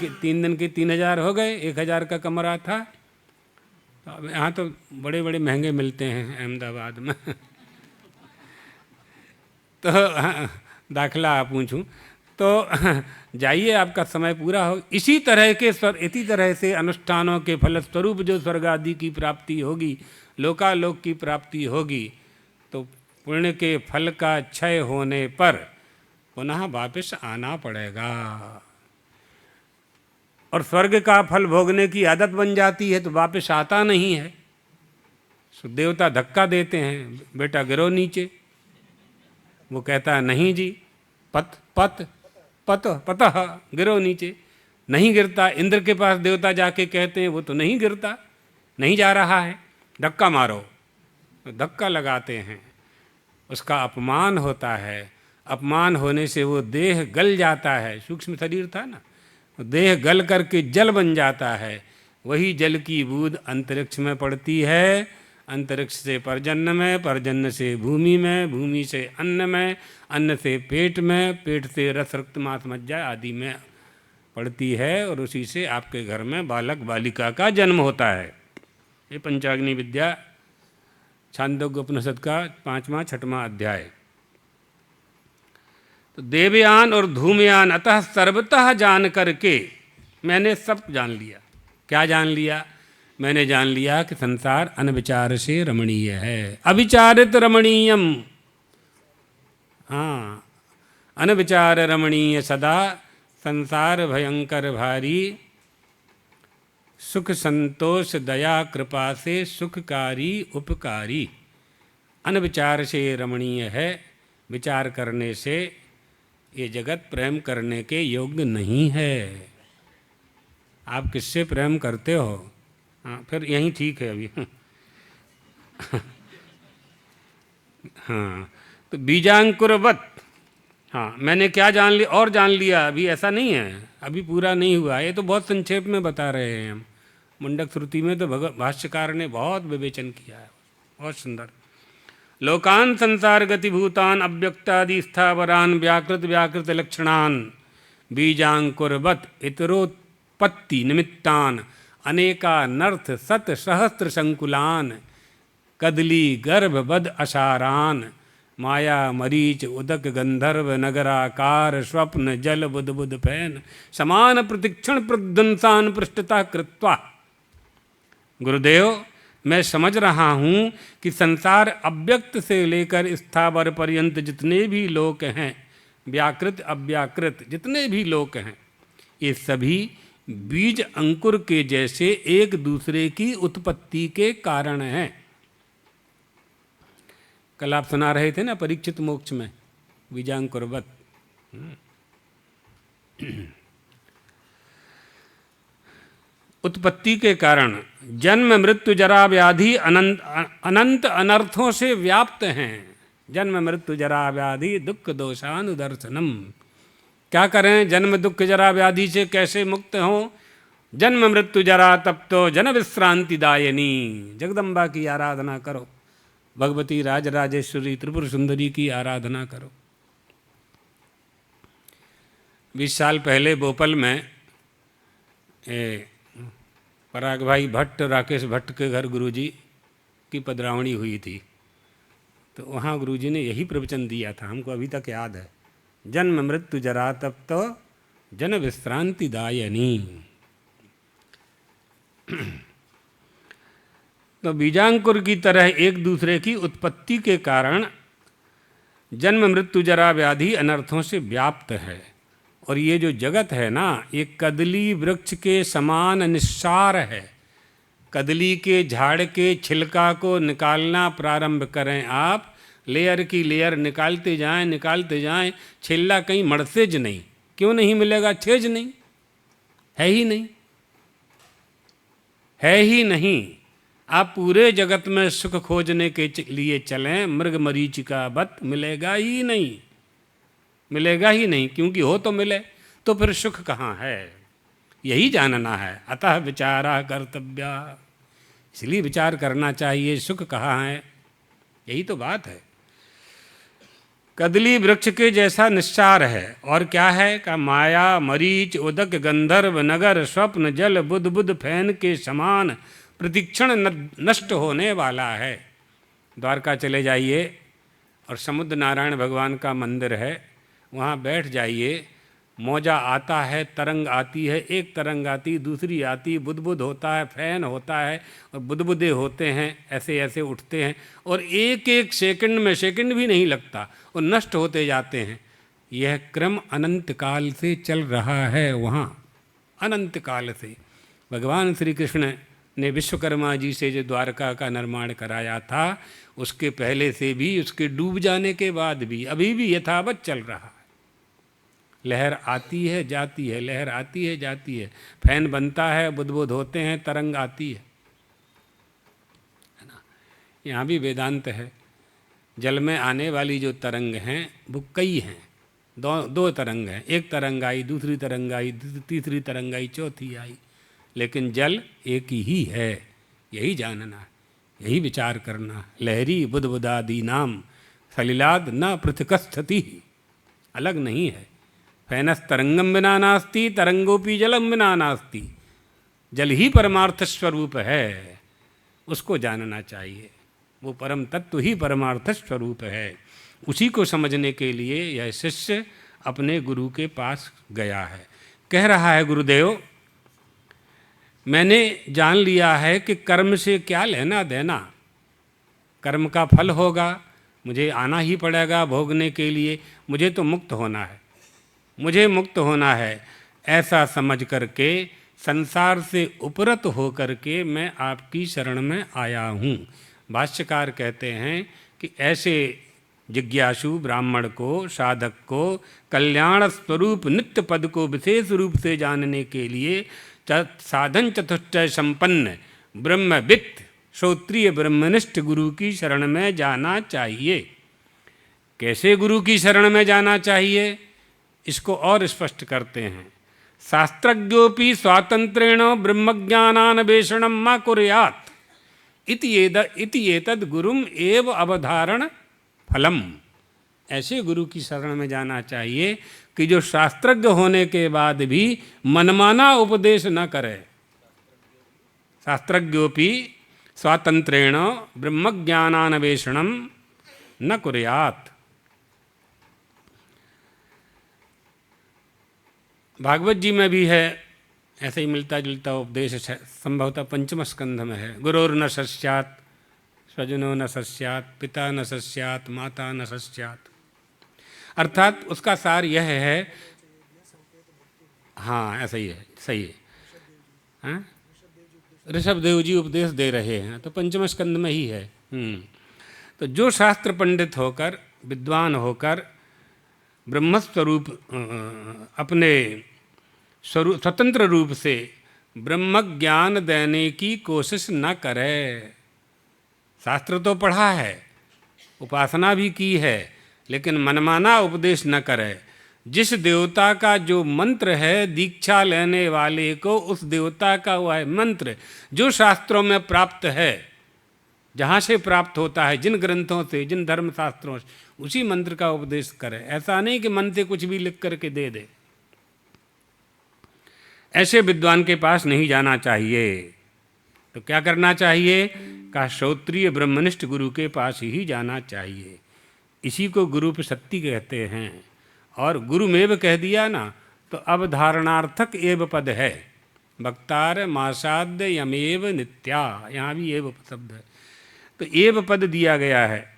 Speaker 1: के 3,000 हो गए। 1,000 का कमरा था। तो अब यहाँ तो बड़े बड़े महंगे मिलते हैं अहमदाबाद में। तो दाखला आप पूछूं तो जाइए, आपका समय पूरा हो। इसी तरह से अनुष्ठानों के फलस्वरूप जो स्वर्ग आदि की प्राप्ति होगी, लोकालोक की प्राप्ति होगी, तो पुण्य के फल का क्षय होने पर पुनः वापस आना पड़ेगा। और स्वर्ग का फल भोगने की आदत बन जाती है तो वापस आता नहीं है। सो देवता धक्का देते हैं, बेटा गिरो नीचे। वो कहता है नहीं जी, पतः गिरो नीचे। नहीं गिरता। इंद्र के पास देवता जाके कहते हैं, वो तो नहीं गिरता, नहीं जा रहा है। धक्का मारो, तो धक्का लगाते हैं, उसका अपमान होता है। अपमान होने से वो देह गल जाता है, सूक्ष्म शरीर था ना, देह गल करके जल बन जाता है। वही जल की बूंद अंतरिक्ष में पड़ती है, अंतरिक्ष से पर्जन्य में, पर्जन्य से भूमि में, भूमि से अन्न में, अन्न से पेट में, पेट से रस रक्त मांस मज्जा आदि में पड़ती है, और उसी से आपके घर में बालक बालिका का जन्म होता है। ये पंचाग्नि विद्या छांदोग्य उपनिषद का 5वां 6वां अध्याय। तो देवयान और धूमयान अतः सर्वतः जान करके मैंने सब जान लिया। क्या जान लिया? मैंने जान लिया कि संसार अनविचार से रमणीय है। अविचारित रमणीयम, हाँ, अनविचार रमणीय सदा, संसार भयंकर भारी, सुख संतोष दया कृपा से सुखकारी उपकारी। अनविचार से रमणीय है, विचार करने से ये जगत प्रेम करने के योग्य नहीं है। आप किससे प्रेम करते हो? हाँ, फिर यहीं ठीक है अभी। हाँ, तो बीजांकुरवत, हाँ, मैंने क्या जान लिया और जान लिया, अभी ऐसा नहीं है, अभी पूरा नहीं हुआ। ये तो बहुत संक्षेप में बता रहे हैं हम। मुंडक श्रुति में तो भाष्यकार ने बहुत विवेचन किया है, बहुत सुंदर। लोकान संसार गतिभूतान अव्यक्तादि स्थावरान व्याकृत व्याकृत लक्षणान बीजांकुरवत इतरोत्पत्ति निमित्तान अनेकानर्थ सत सहस्त्र संकुलान कदली गर्भ बद अशारान माया मरीच उदक गंधर्व नगराकार स्वप्न जल बुध बुध फैन समान प्रतिक्षण प्रदंसान पृष्ठता कृत्वा। गुरुदेव, मैं समझ रहा हूँ कि संसार अव्यक्त से लेकर स्थावर पर्यंत जितने भी लोक हैं, व्याकृत अव्याकृत जितने भी लोक हैं, ये सभी बीज अंकुर के जैसे एक दूसरे की उत्पत्ति के कारण हैं। कल आप सुना रहे थे ना परीक्षित मोक्ष में, बीजांकुरवत। उत्पत्ति के कारण जन्म मृत्यु जरा व्याधि अनंत अनंत अनर्थों से व्याप्त हैं। जन्म मृत्यु जरा व्याधि दुख दोषानुदर्शनम। क्या करें? जन्म दुख जरा व्याधि से कैसे मुक्त हों? जन्म मृत्यु जरा तप्तो जन विश्रांति दायनी। जगदम्बा की आराधना करो, भगवती राजराजेश्वरी त्रिपुर सुंदरी की आराधना करो। 20 साल पहले भोपाल में पराग भाई भट्ट, राकेश भट्ट के घर गुरुजी की पधरावणी हुई थी, तो वहाँ गुरुजी ने यही प्रवचन दिया था, हमको अभी तक याद है। जन्म मृत्यु जरा तप्तो जन विश्रांति दायनी। तो बीजांकुर की तरह एक दूसरे की उत्पत्ति के कारण जन्म मृत्यु जरा व्याधि अनर्थों से व्याप्त है। और ये जो जगत है ना, ये कदली वृक्ष के समान निस्सार है। कदली के झाड़ के छिलका को निकालना प्रारंभ करें आप, लेयर की लेयर निकालते जाएं, छिल्ला कहीं मड़सेज नहीं। क्यों नहीं मिलेगा? छेज नहीं है, ही नहीं है ही नहीं। आप पूरे जगत में सुख खोजने के लिए चलें, मृग मरीचिका बत मिलेगा ही नहीं, मिलेगा ही नहीं। क्योंकि हो तो मिले, तो फिर सुख कहाँ है? यही जानना है। अतः विचारा कर्तव्या, इसलिए विचार करना चाहिए, सुख कहाँ है, यही तो बात है। कदली वृक्ष के जैसा निस्सार है। और क्या है? का माया मरीच उदक गंधर्व नगर स्वप्न जल बुध बुध फैन के समान प्रतिक्षण नष्ट होने वाला है। द्वारका चले जाइए और समुद्र नारायण भगवान का मंदिर है, वहाँ बैठ जाइए। मौजा आता है, तरंग आती है, एक तरंग आती, दूसरी आती, बुदबुद होता है, फैन होता है, और बुदबुदे होते हैं, ऐसे ऐसे उठते हैं, और एक एक सेकंड में, सेकंड भी नहीं लगता, और नष्ट होते जाते हैं। यह क्रम अनंत काल से चल रहा है वहाँ, अनंत काल से। भगवान श्री कृष्ण ने विश्वकर्मा जी से जो द्वारका का निर्माण कराया था, उसके पहले से भी, उसके डूब जाने के बाद भी, अभी भी यथावत चल रहा है। लहर आती है जाती है, लहर आती है जाती है, फैन बनता है, बुदबुद होते हैं, तरंग आती है ना। यहाँ भी वेदांत है। जल में आने वाली जो तरंग हैं वो कई हैं, दो तरंग हैं। एक तरंग आई, दूसरी तरंग आई, तीसरी तरंग आई, चौथी आई, लेकिन जल एक ही है। यही जानना, यही विचार करना। लहरी बुदबुदादी नाम सलिलाद न पृथकस्थति, अलग नहीं है। फैनस तरंगम बिना नास्ति, तरंगोपी जलम बिना नास्ति। जल ही परमार्थ स्वरूप है, उसको जानना चाहिए। वो परम तत्व ही परमार्थ स्वरूप है। उसी को समझने के लिए यह शिष्य अपने गुरु के पास गया है। कह रहा है, गुरुदेव मैंने जान लिया है कि कर्म से क्या लेना देना। कर्म का फल होगा, मुझे आना ही पड़ेगा भोगने के लिए। मुझे तो मुक्त होना है, मुझे मुक्त होना है। ऐसा समझ करके, संसार से उपरत हो करके मैं आपकी शरण में आया हूँ। भाष्यकार कहते हैं कि ऐसे जिज्ञासु ब्राह्मण को, साधक को कल्याण स्वरूप नित्य पद को विशेष रूप से जानने के लिए साधन चतुष्टय संपन्न ब्रह्मवित् श्रोत्रिय ब्रह्मनिष्ठ गुरु की शरण में जाना चाहिए। कैसे गुरु की शरण में जाना चाहिए, इसको और स्पष्ट करते हैं। शास्त्रज्ञोपि स्वातंत्रेण ब्रह्मज्ञानान्वेषणं मा कुर्यात् इति एतद् गुरुम एव अवधारण फलम। ऐसे गुरु की शरण में जाना चाहिए कि जो शास्त्रज्ञ होने के बाद भी मनमाना उपदेश न करे। शास्त्रज्ञोपि स्वातंत्रेण ब्रह्मज्ञानान्वेषणं न कुर्यात्। भागवत जी में भी है ऐसे ही मिलता जुलता उपदेश, संभवतः पंचम स्कंध में है। गुरोर्न सस्यात् स्वजनो न सस्यात्, पिता न सस्यात्, माता न सस्यात्। अर्थात उसका सार यह है, हाँ ऐसा ही है, सही है। हाँ, ऋषभ देव जी उपदेश दे रहे हैं, तो पंचम स्कंद में ही है। तो जो शास्त्र पंडित होकर, विद्वान होकर ब्रह्मस्वरूप अपने स्वरूप स्वतंत्र रूप से ब्रह्म ज्ञान देने की कोशिश न करे। शास्त्र तो पढ़ा है, उपासना भी की है, लेकिन मनमाना उपदेश न करे। जिस देवता का जो मंत्र है, दीक्षा लेने वाले को उस देवता का वह मंत्र जो शास्त्रों में प्राप्त है, जहाँ से प्राप्त होता है, जिन ग्रंथों से, जिन धर्म शास्त्रों से, उसी मंत्र का उपदेश करे। ऐसा नहीं कि मन से कुछ भी लिख करके दे दे। ऐसे विद्वान के पास नहीं जाना चाहिए। तो क्या करना चाहिए? का श्रोत्रिय ब्रह्मनिष्ठ गुरु के पास ही जाना चाहिए। इसी को गुरुपसत्ति कहते हैं। और गुरुमेव कह दिया ना, तो अवधारणार्थक एव पद है। वक्तार मासाद्य यमेव नित्या, यहाँ भी एव शब्द है। तो एव पद दिया गया है।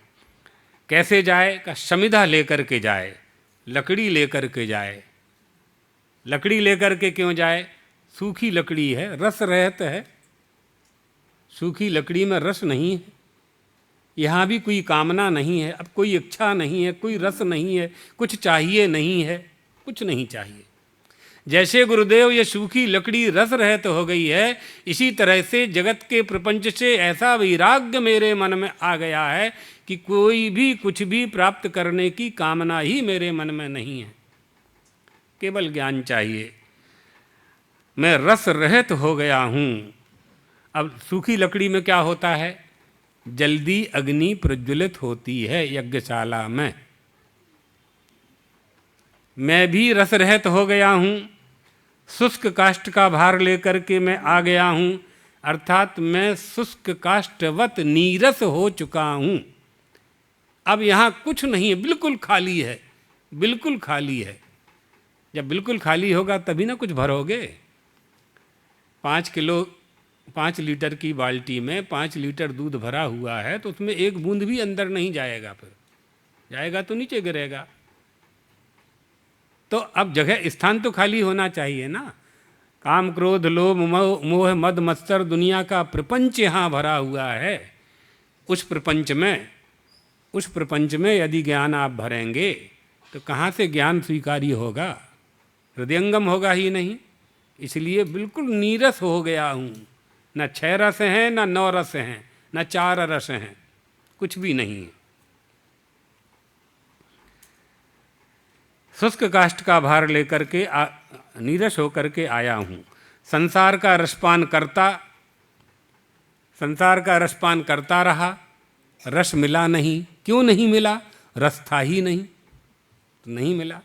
Speaker 1: कैसे जाए? का समिधा लेकर के जाए, लकड़ी लेकर के जाए। लकड़ी लेकर के क्यों जाए? सूखी लकड़ी है, रस रहित है। सूखी लकड़ी में रस नहीं है। यहाँ भी कोई कामना नहीं है, अब कोई इच्छा नहीं है, कोई रस नहीं है, कुछ चाहिए नहीं है, कुछ नहीं चाहिए। जैसे गुरुदेव ये सूखी लकड़ी रस रहित हो गई है, इसी तरह से जगत के प्रपंच से ऐसा वैराग्य मेरे मन में आ गया है कि कोई भी कुछ भी प्राप्त करने की कामना ही मेरे मन में नहीं है। केवल ज्ञान चाहिए। मैं रस रहित हो गया हूँ। अब सूखी लकड़ी में क्या होता है? जल्दी अग्नि प्रज्वलित होती है यज्ञशाला में। मैं भी रस रहित हो गया हूँ। शुष्क काष्ठ का भार लेकर के मैं आ गया हूँ, अर्थात मैं शुष्क काष्ठवत नीरस हो चुका हूँ। अब यहाँ कुछ नहीं है, बिल्कुल खाली है, बिल्कुल खाली है। जब बिल्कुल खाली होगा तभी ना कुछ भरोगे। 5 लीटर की बाल्टी में 5 लीटर दूध भरा हुआ है, तो उसमें एक बूंद भी अंदर नहीं जाएगा। फिर जाएगा तो नीचे गिरेगा। तो अब जगह, स्थान तो खाली होना चाहिए ना। काम क्रोध लोभ मोह मद मत्सर दुनिया का प्रपंच यहाँ भरा हुआ है। उस प्रपंच में यदि ज्ञान आप भरेंगे तो कहाँ से ज्ञान स्वीकारी होगा? हृदयंगम होगा ही नहीं। इसलिए बिल्कुल नीरस हो गया हूँ। न 6 रस हैं, न 9 रस हैं, न 4 रस हैं। कुछ भी नहीं है। शुष्क काष्ठ का भार लेकर के नीरस होकर के आया हूँ। संसार का रसपान करता रहा, रस मिला नहीं। क्यों नहीं मिला? रस था ही नहीं, तो नहीं मिला।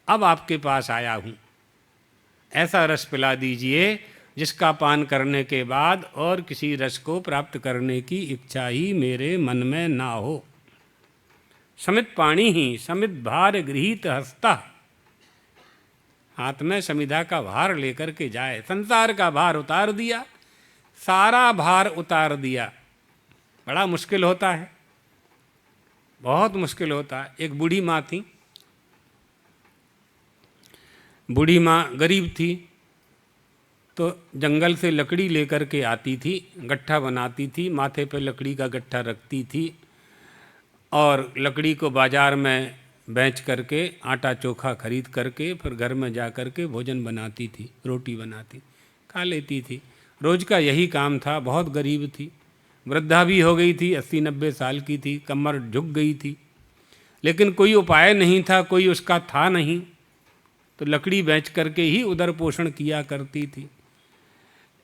Speaker 1: अब आपके पास आया हूँ, ऐसा रस पिला दीजिए जिसका पान करने के बाद और किसी रस को प्राप्त करने की इच्छा ही मेरे मन में ना हो। समित पाणी ही समित भार गृहीत हस्ता, हाथ में समिधा का भार लेकर के जाए। संसार का भार उतार दिया, सारा भार उतार दिया। बड़ा मुश्किल होता है, बहुत मुश्किल होता है। एक बूढ़ी माँ थी, बूढ़ी माँ गरीब थी, तो जंगल से लकड़ी लेकर के आती थी, गट्ठा बनाती थी, माथे पर लकड़ी का गट्ठा रखती थी और लकड़ी को बाज़ार में बेच करके आटा चोखा खरीद करके फिर घर में जा कर के भोजन बनाती थी, रोटी बनाती, खा लेती थी। रोज़ का यही काम था। बहुत गरीब थी, वृद्धा भी हो गई थी, 80-90 साल की थी, कमर झुक गई थी, लेकिन कोई उपाय नहीं था, कोई उसका था नहीं, तो लकड़ी बेच करके ही उदर पोषण किया करती थी।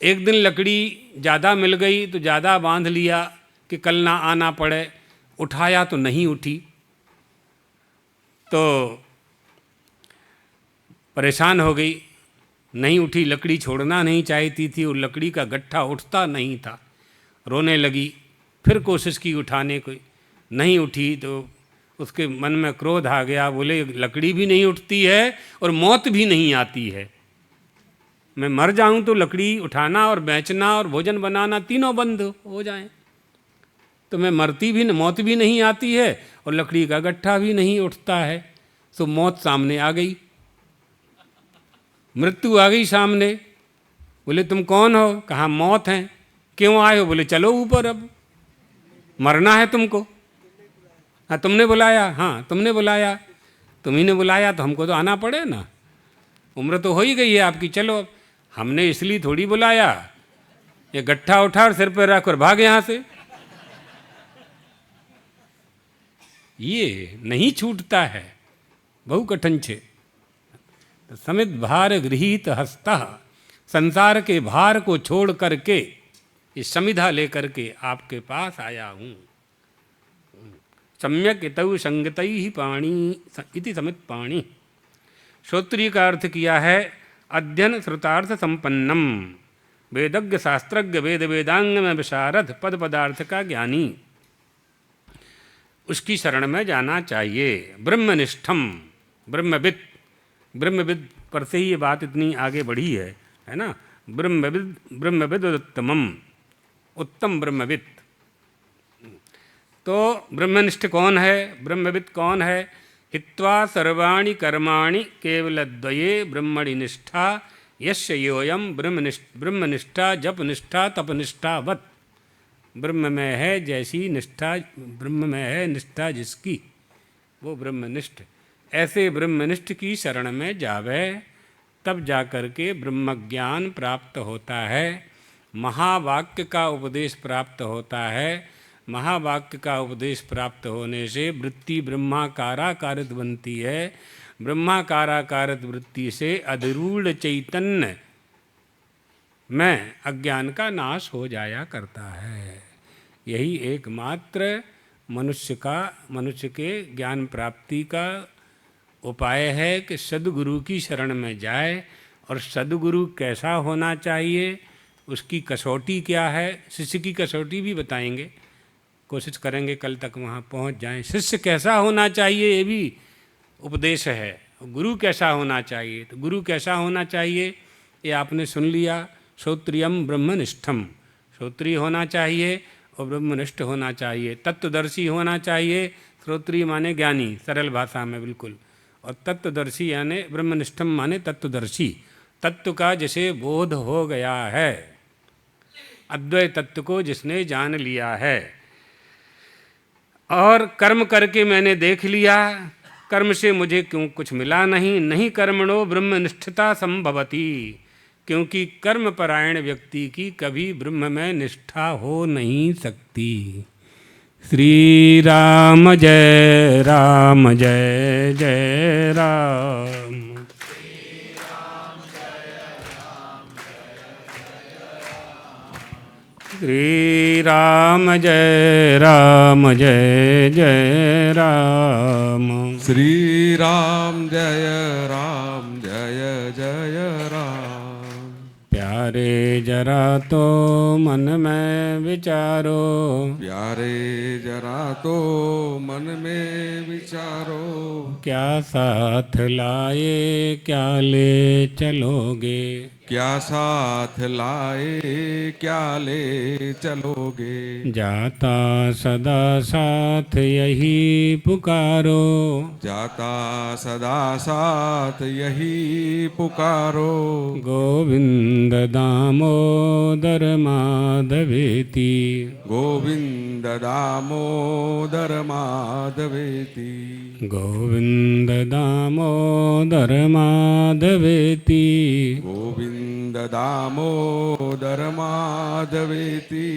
Speaker 1: एक दिन लकड़ी ज़्यादा मिल गई तो ज़्यादा बांध लिया कि कल ना आना पड़े। उठाया तो नहीं उठी, तो परेशान हो गई, नहीं उठी। लकड़ी छोड़ना नहीं चाहती थी और लकड़ी का गट्ठा उठता नहीं था। रोने लगी, फिर कोशिश की उठाने को, नहीं उठी। तो उसके मन में क्रोध आ गया, बोले लकड़ी भी नहीं उठती है और मौत भी नहीं आती है। मैं मर जाऊं तो लकड़ी उठाना और बेचना और भोजन बनाना तीनों बंद हो जाएं। तो मैं मरती भी, मौत भी नहीं आती है और लकड़ी का गट्ठा भी नहीं उठता है। तो मौत सामने आ गई, मृत्यु आ गई सामने। बोले तुम कौन हो? कहा मौत है। क्यों आए हो? बोले चलो ऊपर, अब मरना है तुमको। हाँ तुमने बुलाया? हाँ तुमने बुलाया। तुम्ही ने बुलाया तो हमको तो आना पड़े ना, उम्र तो हो ही गई है आपकी, चलो। हमने इसलिए थोड़ी बुलाया, ये गट्ठा उठा और सिर पर रख कर भाग यहाँ से। ये नहीं छूटता है, बहु कठिन छे। समित भार गृहीत हस्ता, संसार के भार को छोड़ करके इस समिधा लेकर के आपके पास आया हूँ। सम्यक इतौ संगतै ही पाणी इति समित पाणी। श्रोत्रिय का अर्थ किया है अध्ययन श्रुतार्थ संपन्नम, वेदज्ञ शास्त्रज्ञ वेद वेदांग में विशारद पद पदार्थ का ज्ञानी, उसकी शरण में जाना चाहिए। ब्रह्मनिष्ठम, ब्रह्मविद, ब्रह्मविद पर से ही ये बात इतनी आगे बढ़ी है ना। ब्रह्मविद, ब्रह्मविद उत्तमम, उत्तम ब्रह्मविद। तो ब्रह्मनिष्ठ कौन है, ब्रह्मविद कौन है? हित्वा सर्वाणि कर्माणि केवलद्वये ब्रह्मणि निष्ठा यस्य योऽयं ब्रह्मनिष्ठा जपनिष्ठा तपनिष्ठावत्। ब्रह्म में है जैसी निष्ठा, ब्रह्म में है निष्ठा जिसकी, वो ब्रह्मनिष्ठ। ऐसे ब्रह्मनिष्ठ की शरण में जावे, तब जाकर के ब्रह्म ज्ञान प्राप्त होता है, महावाक्य का उपदेश प्राप्त होता है। महावाक्य का उपदेश प्राप्त होने से वृत्ति ब्रह्माकाराकारित बनती है। ब्रह्माकाराकारित वृत्ति से अधिरूढ़ चैतन्य में अज्ञान का नाश हो जाया करता है। यही एकमात्र मनुष्य के ज्ञान प्राप्ति का उपाय है कि सद्गुरु की शरण में जाए। और सद्गुरु कैसा होना चाहिए, उसकी कसौटी क्या है, शिष्य की कसौटी भी बताएंगे, कोशिश करेंगे कल तक वहाँ पहुँच जाएं। शिष्य कैसा होना चाहिए ये भी उपदेश है। गुरु कैसा होना चाहिए, तो गुरु कैसा होना चाहिए ये आपने सुन लिया। श्रोत्रियम ब्रह्मनिष्ठम, श्रोत्रिय होना चाहिए और ब्रह्मनिष्ठ होना चाहिए। तत्वदर्शी होना चाहिए। श्रोत्रिय माने ज्ञानी, सरल भाषा में बिल्कुल, और तत्वदर्शी यानी ब्रह्मनिष्ठम माने तत्वदर्शी, तत्व का जिसे बोध हो गया है, अद्वैत तत्व को जिसने जान लिया है। और कर्म करके मैंने देख लिया, कर्म से मुझे क्यों कुछ मिला नहीं, नहीं कर्मणो ब्रह्मनिष्ठता संभवती, क्योंकि कर्म परायण व्यक्ति की कभी ब्रह्म में निष्ठा हो नहीं सकती। श्री राम जय जय राम। श्री राम जय जय राम।
Speaker 2: श्री राम जय जय राम।
Speaker 1: प्यारे जरा तो मन में विचारो,
Speaker 2: प्यारे जरा तो मन में विचारो,
Speaker 1: क्या साथ लाए क्या ले चलोगे,
Speaker 2: क्या साथ लाए क्या ले चलोगे।
Speaker 1: जाता सदा साथ यही पुकारो,
Speaker 2: जाता सदा साथ यही पुकारो।
Speaker 1: गोविंद दामोदर माधवेति,
Speaker 2: गोविंद दामोदर माधवेति,
Speaker 1: गोविंद दामोदर माधवेति।
Speaker 2: गोविंद दामोदर माधवेति।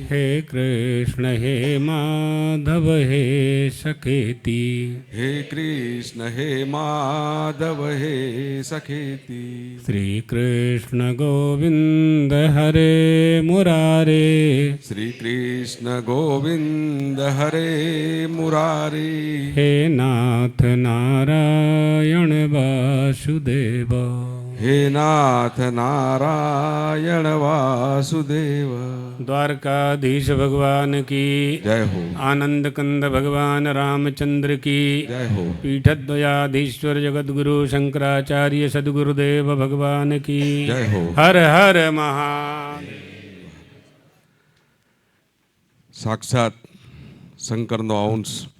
Speaker 1: हे कृष्ण हे माधव हे सखेति,
Speaker 2: हे कृष्ण हे माधव हे सखेति।
Speaker 1: श्री कृष्ण गोविंद हरे मुरारे,
Speaker 2: श्री कृष्ण गोविंद हरे मुरारी।
Speaker 1: हे नाथ नारायण वासुदेव,
Speaker 2: हे नाथ नारायण वासुदेव।
Speaker 1: द्वारकाधीश भगवान की
Speaker 2: जय हो,
Speaker 1: आनंद कंद भगवान रामचंद्र की
Speaker 2: जय हो।
Speaker 1: पीठद्वयाधीश्वर जगद्गुरु शंकराचार्य सद्गुरुदेव भगवान की
Speaker 2: जय हो।
Speaker 1: हर हर महादेव।
Speaker 2: साक्षात શંકરનો અંશ